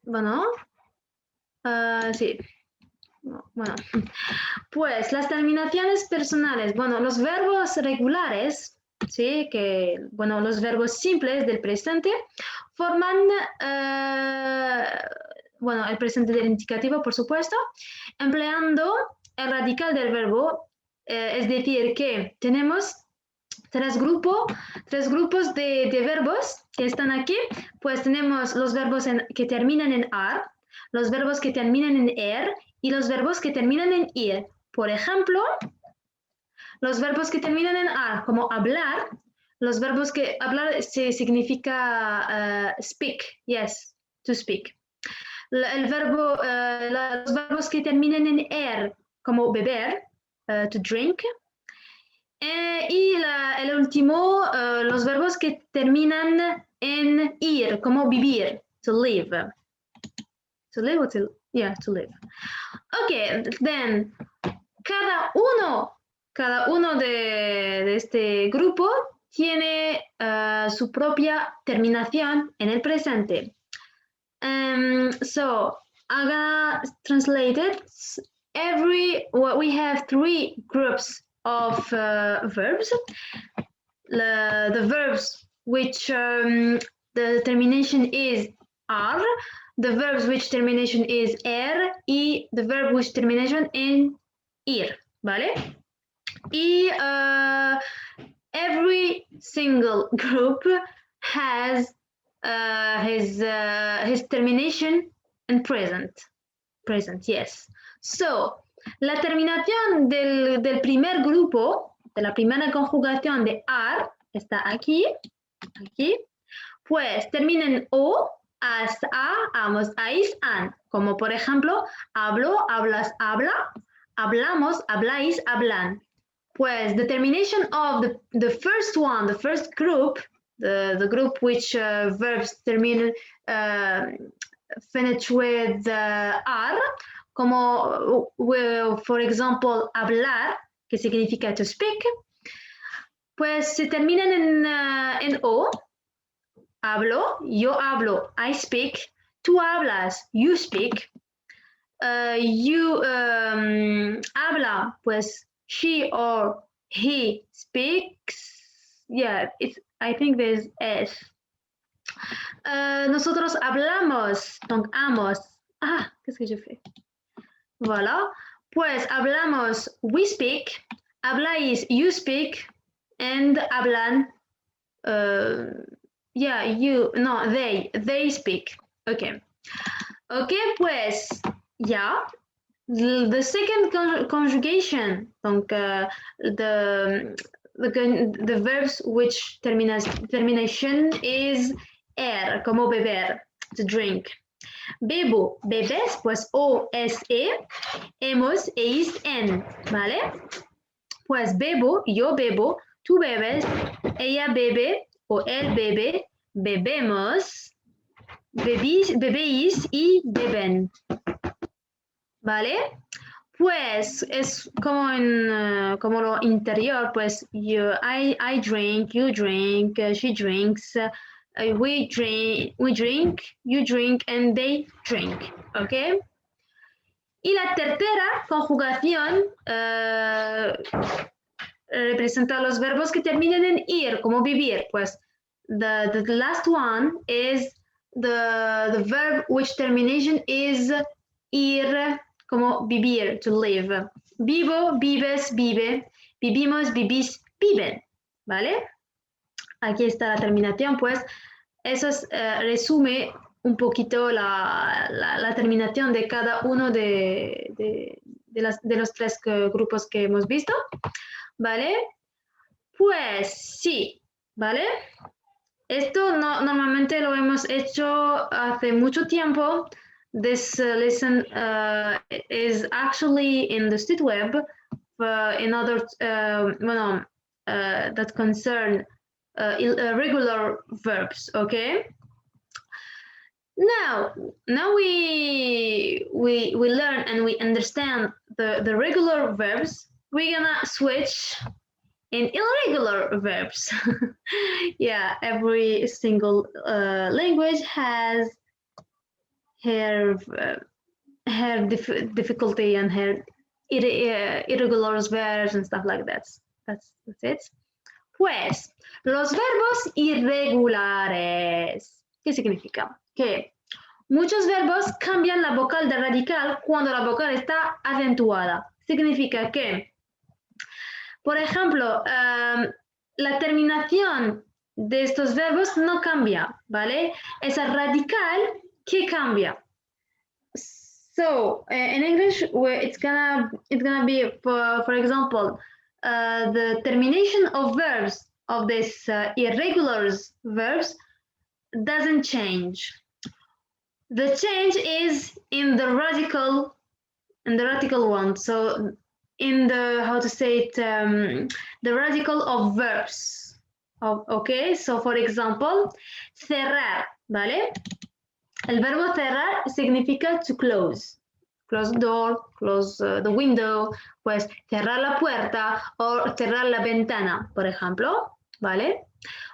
Bueno, sí. Bueno, pues las terminaciones personales, bueno, los verbos regulares, sí, que, bueno, los verbos simples del presente forman, bueno, el presente del indicativo, por supuesto, empleando el radical del verbo, es decir, que tenemos tres grupos de verbos que están aquí, pues tenemos los verbos que terminan en ar, los verbos que terminan en y los verbos que terminan en ir. Por ejemplo, los verbos que terminan en ar, como hablar, los verbos que hablar significa speak, yes, to speak. Los verbos que terminan en como beber, to drink. Y el último, los verbos que terminan en ir, como vivir, to live. To live or to, yeah, to live. Okay, then, cada uno de este grupo tiene su propia terminación en el presente. So, I'm gonna translate it. We have three groups of verbs. The verbs which the termination is are, the verbs which termination is y the verb which termination in ir, ¿vale? Y every single group has his termination in present, yes. So, la terminación del primer grupo, de la primera conjugación de ar, está aquí, pues termina en o, as, a, amos, ais, an. Como por ejemplo, hablo, hablas, habla, hablamos, habláis, hablan. Pues the termination of the first one, the first group, the group which verbs termine, finish with ar, como, for example, hablar, que significa to speak, pues se terminan en o. Hablo, yo hablo, I speak. Tú hablas, you speak. Habla, pues she or he speaks. Yeah, I think there's S. Nosotros hablamos, donc amos. Ah, qu'est-ce que je fais? Voilà. Pues hablamos, we speak. Habláis, you speak. And hablan, yeah, they speak. Okay. Okay, pues, yeah. The second conjugation, donc the verbs which termination is como beber, to drink. Bebo, bebes, pues o, es, hemos, eis, en, ¿vale? Pues bebo, yo bebo, tú bebes, ella bebe o él bebe, bebemos, bebéis y beben. ¿Vale? Pues es como como lo interior, pues I drink, you drink, she drinks, we drink, you drink, and they drink. ¿Ok? Y la tercera conjugación representa los verbos que terminan en ir, como vivir. Pues the last one is the verb which termination is ir, como vivir, to live. Vivo, vives, vive. Vivimos, vivís, viven. ¿Vale? Aquí está la terminación, pues eso resume un poquito la terminación de cada uno de los tres grupos que hemos visto. ¿Vale? Pues sí, ¿vale? Esto normalmente lo hemos hecho hace mucho tiempo. This lesson is actually in the StudWeb in other, that concern irregular verbs, okay? Now we learn and we understand the regular verbs. We're gonna switch in irregular verbs. Yeah, every single language has her difficulty and her irregular verbs and stuff like that. That's it. Pues, los verbos irregulares. ¿Qué significa? Que muchos verbos cambian la vocal de radical cuando la vocal está acentuada. Significa que, por ejemplo, la terminación de estos verbos no cambia, ¿vale? Es el radical que cambia. So, in English, it's gonna be, for example, the termination of verbs of these irregular verbs doesn't change. The change is in the radical one. So in the, how to say it, the radical of verbs. Okay, so for example, cerrar, ¿vale? El verbo cerrar significa to close. Close the door, close the window, pues cerrar la puerta o cerrar la ventana, por ejemplo, ¿vale?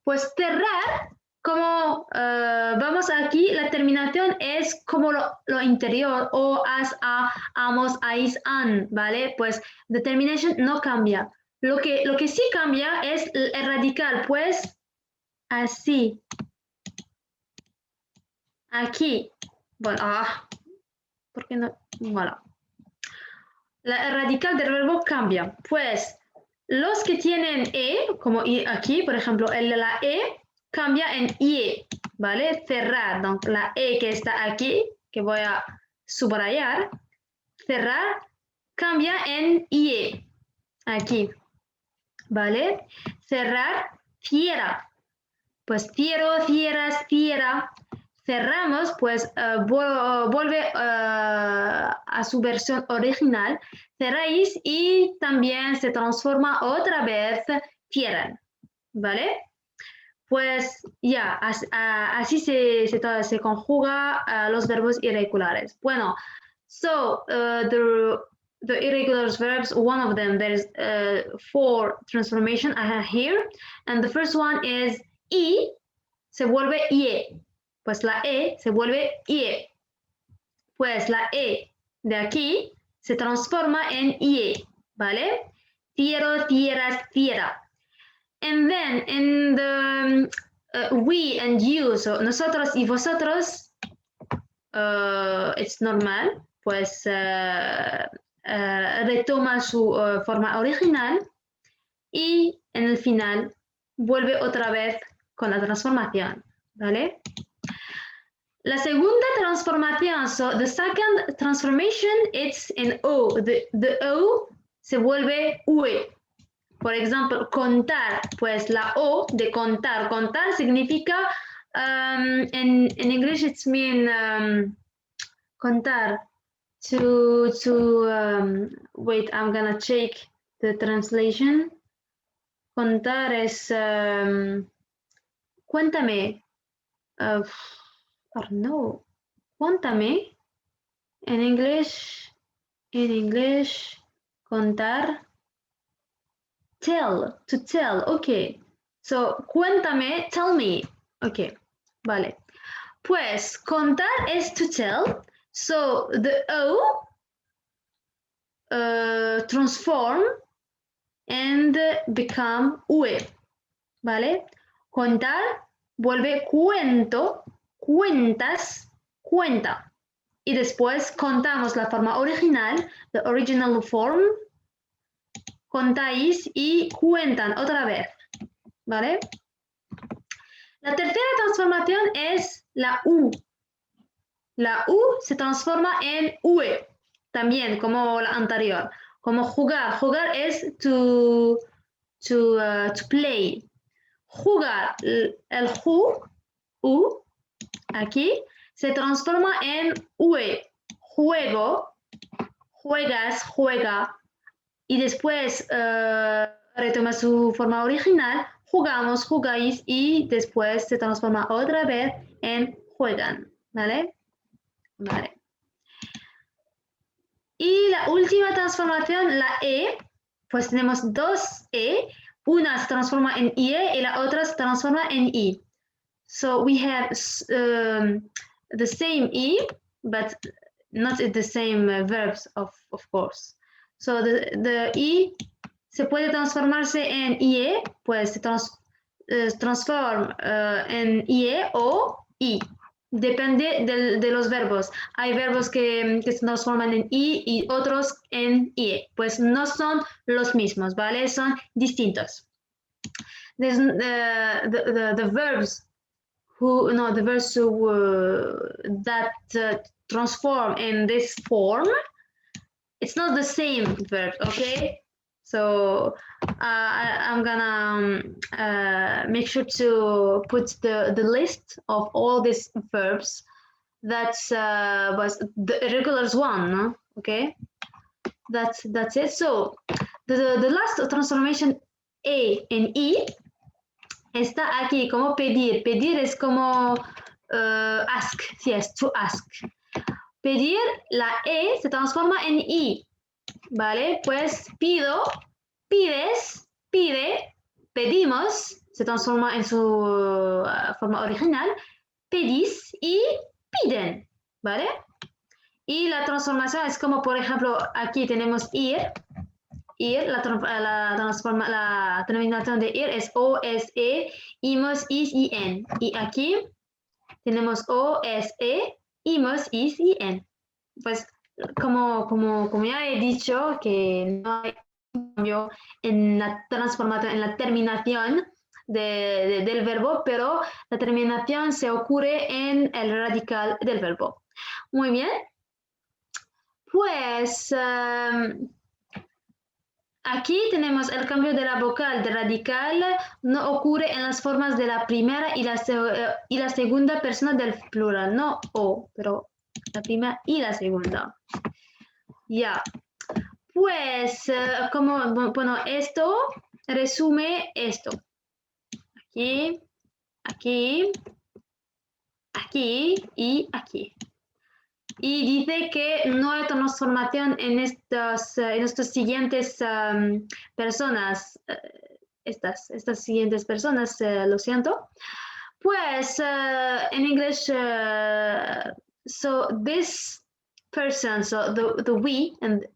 Pues cerrar, como vamos aquí, la terminación es como lo interior, o, as, a, amos, ais, an, ¿vale? Pues the termination no cambia. Lo que sí cambia es el radical, pues así. Aquí, bueno, ¿por qué no? Voilà. El radical del verbo cambia. Pues los que tienen E, como aquí, por ejemplo, el de la E cambia en IE, ¿vale? Cerrar, donc la E que está aquí, que voy a subrayar, cerrar, cambia en IE, aquí, ¿vale? Cerrar, cierra. Pues cierro, cierras, cierra. Cerramos, pues vuelve a su versión original, cerráis y también se transforma otra vez, cierran, ¿vale? Pues ya, así se conjuga los verbos irregulares. Bueno, so the irregular verbs, one of them, there's 4 transformation I have here, and the first one is I, se vuelve IE. Pues la E se vuelve IE. Pues la E de aquí se transforma en IE, ¿vale? Cierro, cierras, cierra. And then in the we and you, so nosotros y vosotros, it's normal, pues retoma su forma original y en el final vuelve otra vez con la transformación, ¿vale? La segunda transformación, so the second transformation, it's in O. The O se vuelve UE. Por ejemplo, contar, pues la O de contar. Contar significa, in English it's mean contar. Wait, I'm gonna check the translation. Contar es, cuéntame. No, cuéntame. In English, contar. Tell, to tell, okay. So, cuéntame, tell me. Okay, vale. Pues, contar es to tell. So, the O transform and become UE. ¿Vale? Contar vuelve cuento, cuentas, cuenta. Y después contamos la forma original, the original form. Contáis y cuentan otra vez, ¿vale? La tercera transformación es la U. La U se transforma en UE, también como la anterior. Como jugar. Jugar es to play. Jugar, el U, aquí, se transforma en UE. Juego, juegas, juega. Y después retoma su forma original, jugamos, jugáis y después se transforma otra vez en juegan, ¿vale? Vale. Y la última transformación, la E, pues tenemos dos E, una se transforma en IE y la otra se transforma en I. So we have the same I, but not the same verbs, of course. So the I se puede transformarse en IE, pues se transforma en IE o I. Depende de los verbos. Hay verbos que se transforman en I y otros en IE. Pues no son los mismos, ¿vale? Son distintos. There's, the verbs that transform in this form, it's not the same verb, okay? So I'm gonna make sure to put the list of all these verbs that was the irregulars one, no? Okay? That's it. So the last transformation A en I está aquí como pedir. Pedir es como ask, yes, to ask. Pedir, la E se transforma en I, ¿vale? Pues pido, pides, pide, pedimos, se transforma en su forma original, pedís y piden, ¿vale? Y la transformación es como, por ejemplo, aquí tenemos ir, la terminación de ir es o, es, e, imos, is y en. Y aquí tenemos o, es, e, imos, is y en. Pues como ya he dicho, que no hay cambio en la transformación, en la terminación del verbo, pero la terminación se ocurre en el radical del verbo. Muy bien. Pues aquí tenemos el cambio de la vocal de radical, no ocurre en las formas de la primera y la segunda persona del plural, no o, pero la primera y la segunda. Ya. Pues, bueno, esto resume esto. Aquí, aquí, aquí y aquí. Y dice que no hay transformación en estas siguientes personas. Estas siguientes personas, lo siento. Pues, en inglés, so this person, so the we and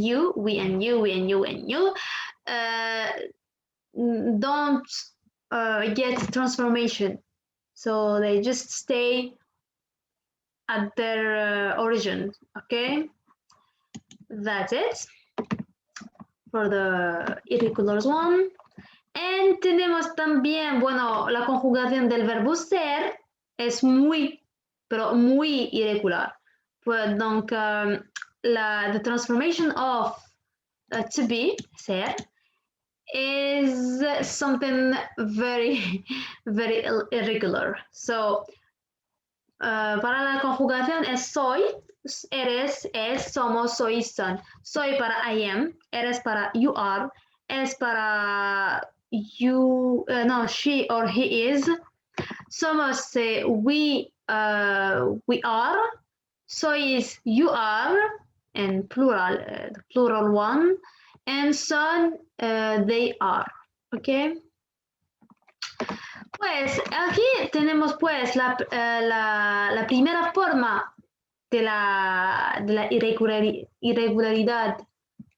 you, we and you, we and you and you, don't get transformation. So they just stay at their origin, okay? That's it for the irregulars one. And tenemos también, bueno, la conjugación del verbo ser es muy, pero muy irregular. Pues donc, the transformation of to be, ser, is something very, very irregular. So, para la conjugación es soy, eres, es, somos, sois, son. Soy para I am, eres para you are, es para you, no, she or he is. Somos, we are. Sois, you are, and plural, the plural one. And son, they are. Okay. Pues aquí tenemos pues la primera forma de la irregularidad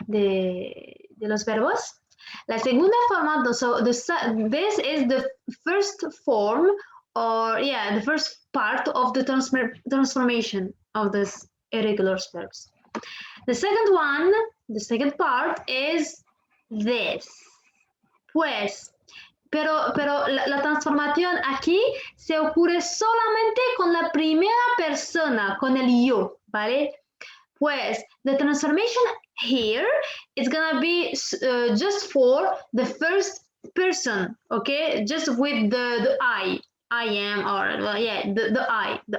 de los verbos. La segunda forma, so this is the first form, or yeah, the first part of the transformation of these irregular verbs. The second one, the second part is this. Pues, pero la transformación aquí se ocurre solamente con la primera persona, con el yo, ¿vale? Pues, the transformation here is gonna be just for the first person, okay? Just with the I am, or well, yeah, the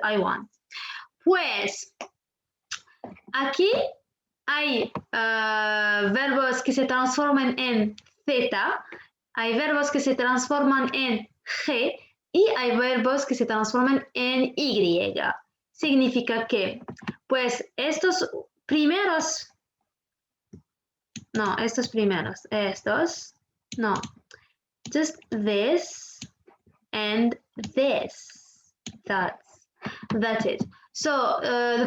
I one. Pues, aquí hay verbos que se transforman en Z, hay verbos que se transforman en G y hay verbos que se transforman en Y. Significa que, pues, estos primeros, no, just this and this, that's it. So the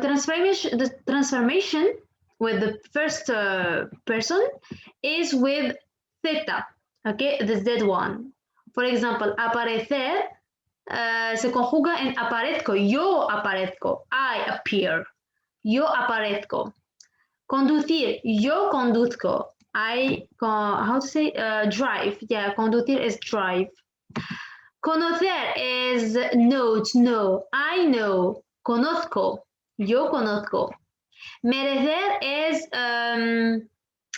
transformation with the first person is with theta, okay, the Z one. For example, aparecer se conjuga en aparezco, yo aparezco, I appear, yo aparezco. Conducir, yo conduzco, how to say, drive, yeah, conducir is drive. Conocer is know, to know, I know, conozco, yo conozco. Merecer is,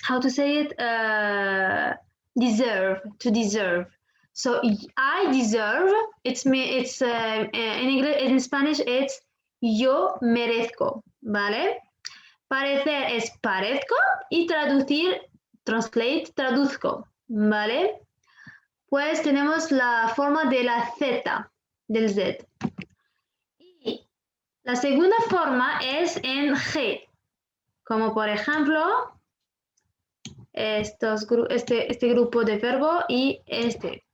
how to say it, deserve, to deserve. So I deserve, it's in English, in Spanish, it's yo merezco, ¿vale? Parecer es parezco y traducir, translate, traduzco, ¿vale? Pues tenemos la forma de la Z, del Z. Y la segunda forma es en G, como por ejemplo este grupo de verbo y este.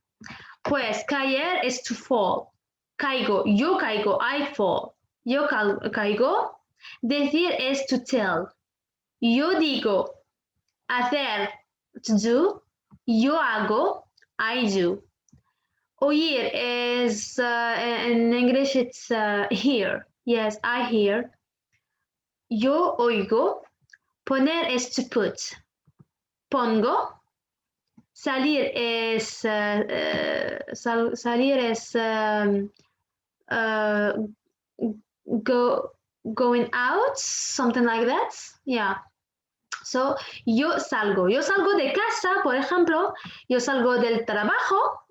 Pues caer es to fall, caigo, yo caigo, I fall, yo caigo. Decir es to tell, yo digo, hacer, to do, yo hago, I do. Oír is, in English it's hear, yes, I hear. Yo oigo. Poner es to put, pongo. Salir es, going out, something like that, yeah. So, yo salgo de casa, por ejemplo, yo salgo del trabajo,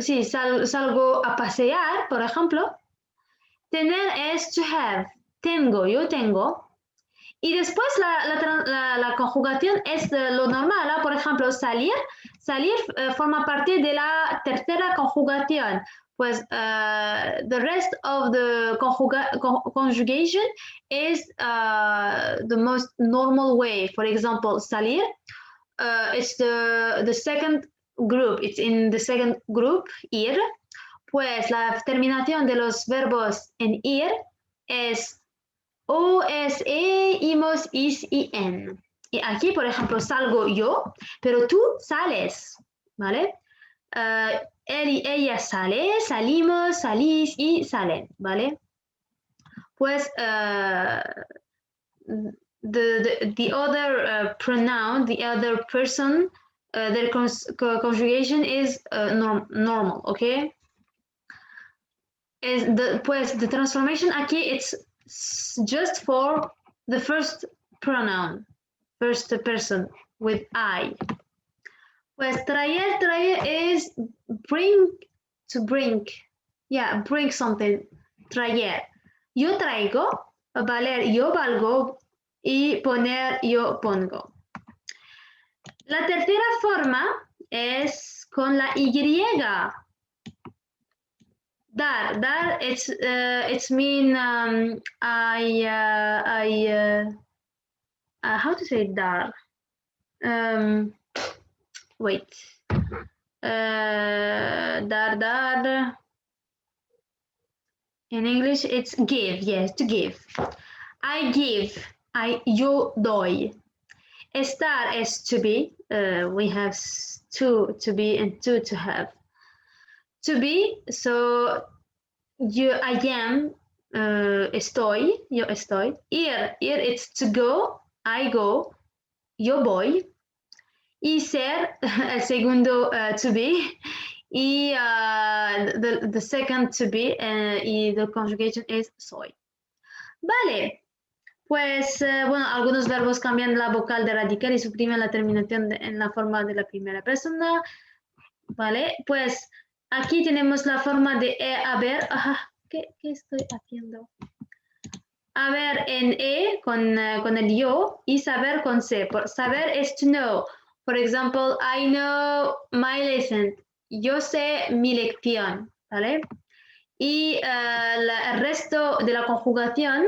sí, salgo a pasear, por ejemplo. Tener es to have, tengo, yo tengo. Y después la conjugación es lo normal, ¿eh? Por ejemplo, salir forma parte de la tercera conjugación. Pues the rest of the conjugation is the most normal way. For example, salir, it's the second group, it's in the second group, ir. Pues la terminación de los verbos en ir es o, es, imos, is y en. Y aquí, por ejemplo, salgo yo, pero tú sales, ¿vale? Él y ella sale, salimos, salís y salen, ¿vale? Pues the other pronoun, the other person, their conjugation is normal, ¿ok? Pues the transformation aquí, it's just for the first pronoun, first person with I. Pues traer is bring, to bring. Yeah, bring something. Traer. Yo traigo, valer, yo valgo y poner, yo pongo. La tercera forma es con la Y. Dar, it's mean how to say dar? Wait. Dar. In English, it's give. Yes, to give. I give. Yo doy. Estar is to be. We have two to be and two to have. To be, so I am, estoy, yo estoy. Ir, it's to go, I go, yo voy. Y ser, el segundo to be. Y the second to be, y the conjugation is soy. Vale, pues bueno, algunos verbos cambian la vocal de radical y suprimen la terminación en la forma de la primera persona. Vale, pues aquí tenemos la forma de haber. ¿Qué estoy haciendo? Haber en con el yo y saber con se. Saber es to know. For example, I know my lesson. Yo sé mi lección, ¿vale? Y el resto de la conjugación.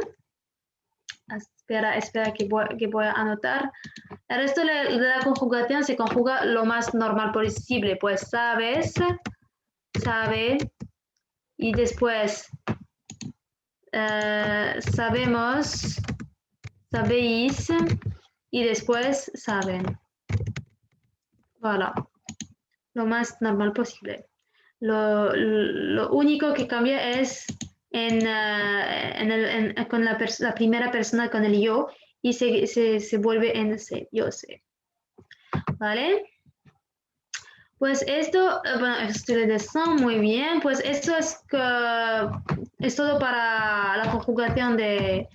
Espera que voy a anotar. El resto de la conjugación se conjuga lo más normal posible. Pues sabes, sabe, y después sabemos, sabéis y después saben. Voilà, lo más normal posible. Lo único que cambia es con la primera persona, con el yo, y se vuelve en sé, yo sé. ¿Vale? Pues esto, bueno, estoy de son muy bien. Pues esto es todo para la conjugación de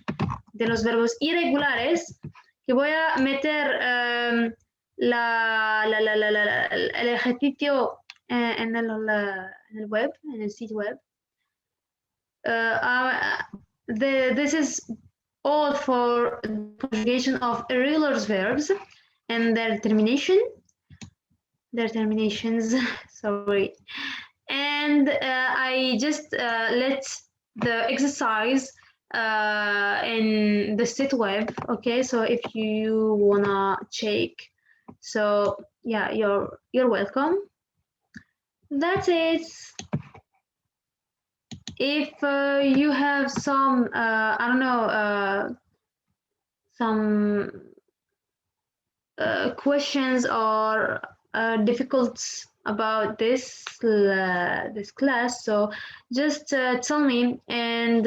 los verbos irregulares, que voy a meter el ejercicio en el web, en el sitio web. This is all for conjugation of irregular verbs and their terminations, sorry. And I just let the exercise in the site web, okay? So if you wanna check, so yeah, you're welcome. That's it. If you have some, I don't know, some questions or difficult about this class, so just tell me and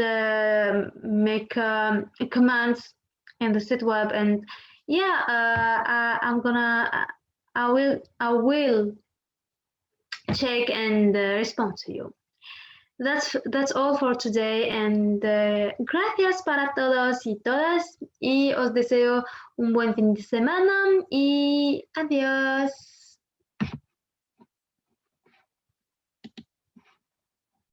make a comment in the site web, and yeah, I will check and respond to you. That's all for today, and gracias para todos y todas, y os deseo un buen fin de semana y adiós.